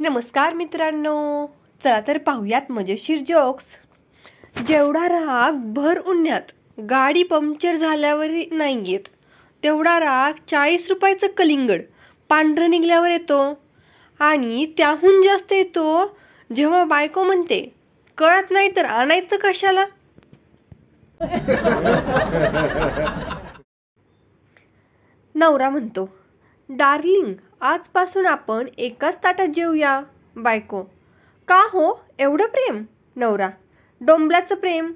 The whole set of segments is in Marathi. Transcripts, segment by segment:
नमस्कार मित्रांनो, चला तर पाहूयात मजेशीर जोक्स. जेवढा राग भर उन्हात गाडी पंक्चर झाल्यावर नाही येत, तेवढा राग 40 रुपयाचं कलिंगड पांढरं निघल्यावर येतो. आणि त्याहून जास्त येतो जेव्हा बायको म्हणते, कळत नाही तर आणायचं कशाला. नवरा म्हणतो, डार्लिंग आजपासून आपण एकाच ताटात जेवूया. बायको, का हो एवढं प्रेम. नवरा, डोंबल्याचं प्रेम,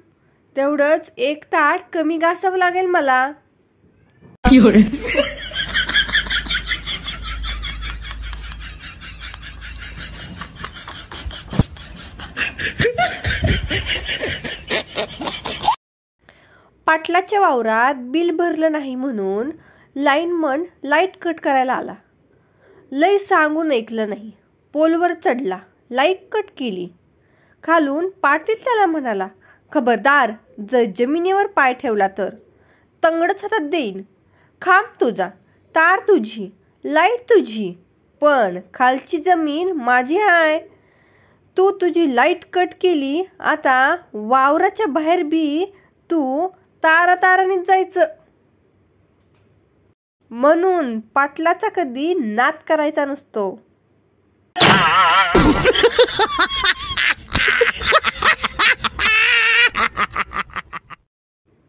तेवढंच एक ताट कमी घासावं लागेल मला. पाटलाच्या वावरात बिल भरलं नाही म्हणून लाईनमन लाईट कट करायला आला. लय सांगून ऐकलं नाही, पोलवर चढला, लाईट कट केली. खालून पाटील त्याला म्हणाला, खबरदार जर जमिनीवर पाय ठेवला तर तंगडच हातात देईन. खांब तुझा, तार तुझी, लाईट तुझी, पण खालची जमीन माझी आहे. तू तुझी लाईट कट केली, आता वावराच्या बाहेर बी तू तारातारानीच जायचं. म्हणून पाटलाचा कधी नाद करायचा नसतो.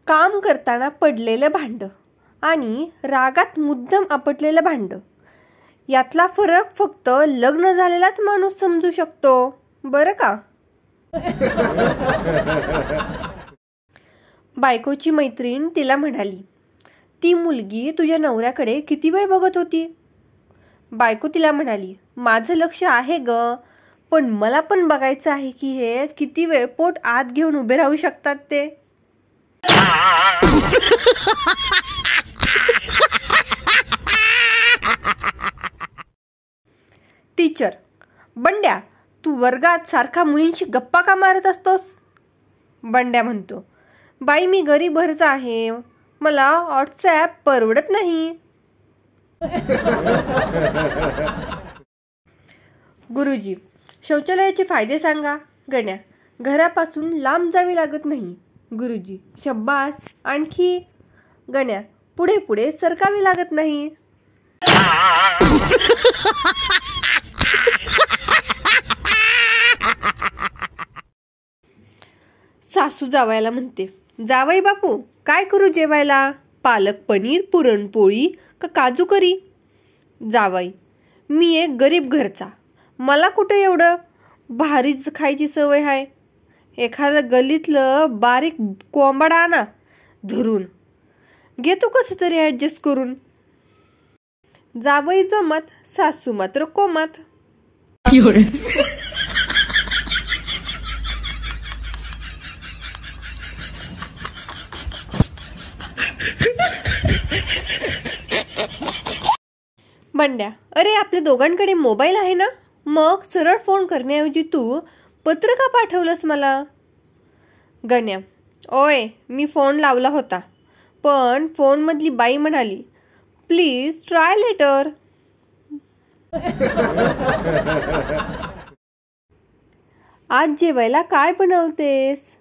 काम करताना पडलेलं भांड आणि रागात मुद्दाम आपटलेलं भांड, यातला फरक फक्त लग्न झालेलाच माणूस समजू शकतो बरं का. बायकोची मैत्रीण तिला म्हणाली, ती मुलगी तुझ्या नवऱ्याकडे किती वेळ बघत होती. बायको तिला म्हणाली, माझं लक्ष आहे ग, पण मला पण बघायचं आहे की हे किती वेळ पोट आत घेऊन उभे राहू शकतात ते. टीचर, बंड्या तू वर्गात सारखा मुलींशी गप्पा का मारत असतोस. बंड्या म्हणतो, बाई मी गरीब घरचा आहे, मला व्हॉट्सॲप परवडत नाही. गुरुजी, शौचालयाचे फायदे सांगा. गण्या, घरापासून लांब जावे लागत नाही. गुरुजी, शब्बास, आणखी. गण्या, पुढे पुढे सरकावे लागत नाही. सासू जावायला म्हणते, जावई बापू काय करू जेवायला, पालक पनीर, पुरणपोळी का काजू करी. जावई, मी एक गरीब घरचा, मला कुठं एवढं भारीच खायची सवय आहे. एखादं गल्लीतलं बारीक कोंबाडा आणा धरून, घेतो कसं तरी ॲडजस्ट करून. जावई जोमात, सासू मात्र कोमात. बंड्या, अरे आपल्या दोघांकडे मोबाईल आहे ना, मग सरळ फोन करण्याऐवजी तू पत्र का पाठवलंस मला. गण्या, ओय मी फोन लावला होता, पण फोनमधली बाई म्हणाली, प्लीज ट्राय लेटर. आज जेवायला काय बनवतेस.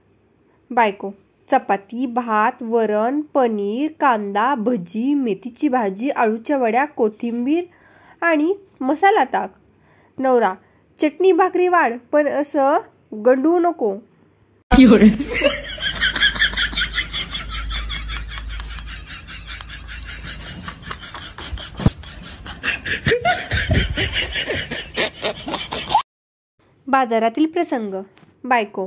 बायको, चपाती, भात, वरण, पनीर, कांदा, भजी, मेथीची भाजी, आळूच्या वड्या, कोथिंबीर आणि मसाला ताक. नवरा, चटणी भाकरी वाढ, पण असं गंडवू नको. बाजारातील प्रसंग. बायको,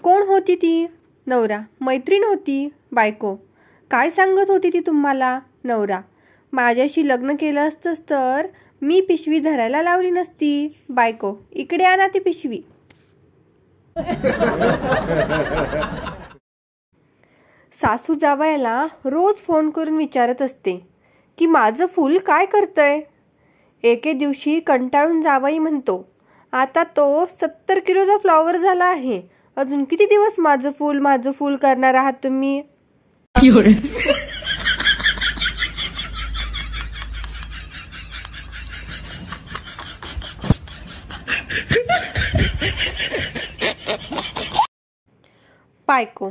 कोण होती ती. नवरा, मैत्रीण होती. बायको, काय सांगत होती ती तुम्हाला. नवरा, माझ्याशी लग्न केलं असतंस तर मी पिशवी धरायला लावली नसती. बायको, इकडे आणा ती पिशवी. सासू जावयाला रोज फोन करून विचारत असते की माझं फूल काय करतंय. एके दिवशी कंटाळून जावई म्हणतो, आता तो 70 किलोचा फ्लॉवर झाला आहे, अजून किती दिवस माझं फूल करणार आहात तुम्ही. बायको,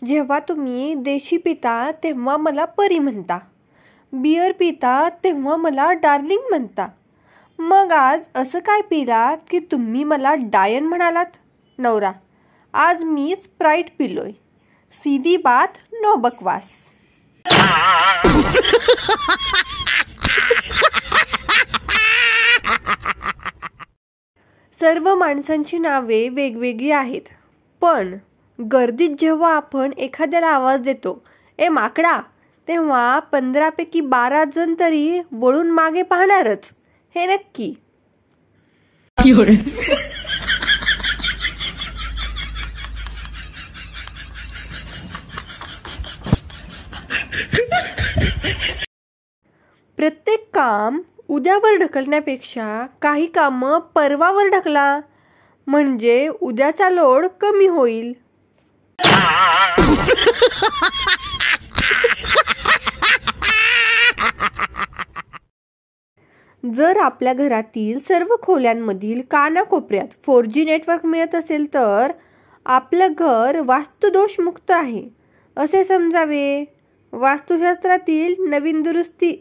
जेव्हा तुम्ही देशी पिता तेव्हा मला परी म्हणता, बियर पिता तेव्हा मला डार्लिंग म्हणता, मग आज असं काय पिलात की तुम्ही मला डायन म्हणालात? नवरा, आज मी स्प्राईट पिलोय. सीधी बात, नो बकवास. सर्व माणसांची नावे वेगवेगळी आहेत, पण गर्दीत जेव्हा आपण एखाद्याला आवाज देतो, ए माकडा, तेव्हा 15 पैकी 12 जण तरी वळून मागे पाहणारच, हे नक्की. प्रत्येक काम उद्यावर ढकलण्यापेक्षा काही कामं परवावर ढकला, म्हणजे उद्याचा लोड कमी होईल. जर आपल्या घरातील सर्व खोल्यांमधील कानाकोपऱ्यात 4G नेटवर्क मिळत असेल तर आपलं घर वास्तुदोषमुक्त आहे असे समजावे. वास्तुशास्त्रातील नवीन दुरुस्ती.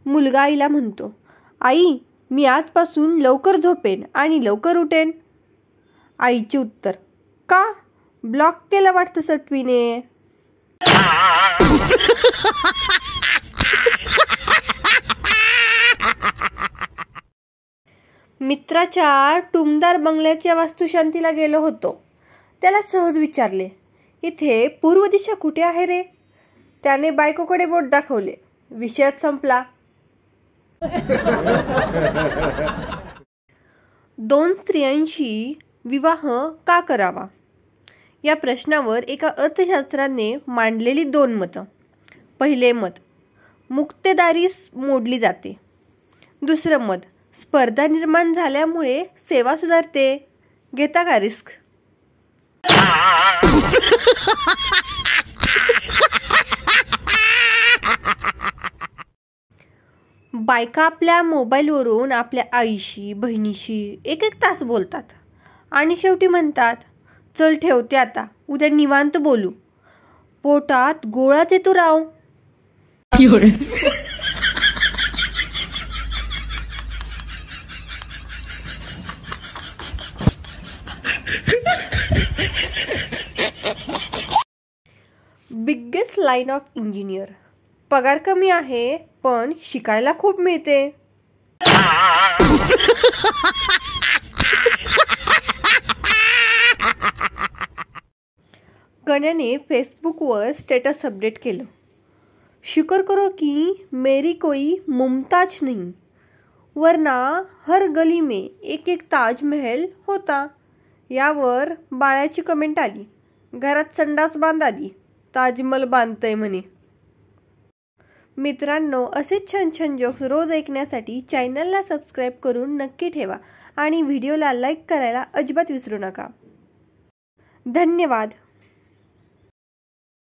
मुलगा आईला म्हणतो, आई, मी आजपासून लवकर झोपेन आणि लवकर उठेन. आईचे उत्तर, का? ब्लॉक केलं वाटतं सटवीने. मित्राच्या टुमदार बंगल्याच्या वास्तुशांतीला गेलो होतो. त्याला सहज विचारले, इथे पूर्व दिशा कुठे आहे रे? त्याने बायकोकडे बोट दाखवले. विषयच संपला. 2 स्त्रियांशी विवाह का करावा या प्रश्नावर एका अर्थशास्त्राने मांडलेली 2 मतं. पहिले मत, मुक्तेदारी मोडली जाते. दुसरं मत, स्पर्धा निर्माण झाल्यामुळे सेवा सुधारते. घेता का रिस्क? बायका आपल्या मोबाईलवरून आपल्या आईशी, बहिणीशी 1-1 तास बोलतात आणि शेवटी म्हणतात, चल ठेवते आता, उद्या निवांत बोलू. पोटात गोळाच येतो राव. Biggest line of engineer. पगार कमी आहे पण शिकायला खूप मिळते. गण्याने फेसबुकवर स्टेटस अपडेट केलं, शुक्र करो कि मेरी कोई मुमताज नहीं, वरना हर गली में 1-1 ताजमहल होता. यावर बाळाची कमेंट आली, घरात संडास बांधादी, ताजमहल बांधतय म्हणे. मित्रांनो, असेच छान छान जोक्स रोज ऐकण्यासाठी चॅनलला सबस्क्राईब करून नक्की ठेवा आणि व्हिडिओला लाईक करायला अजिबात विसरू नका. धन्यवाद.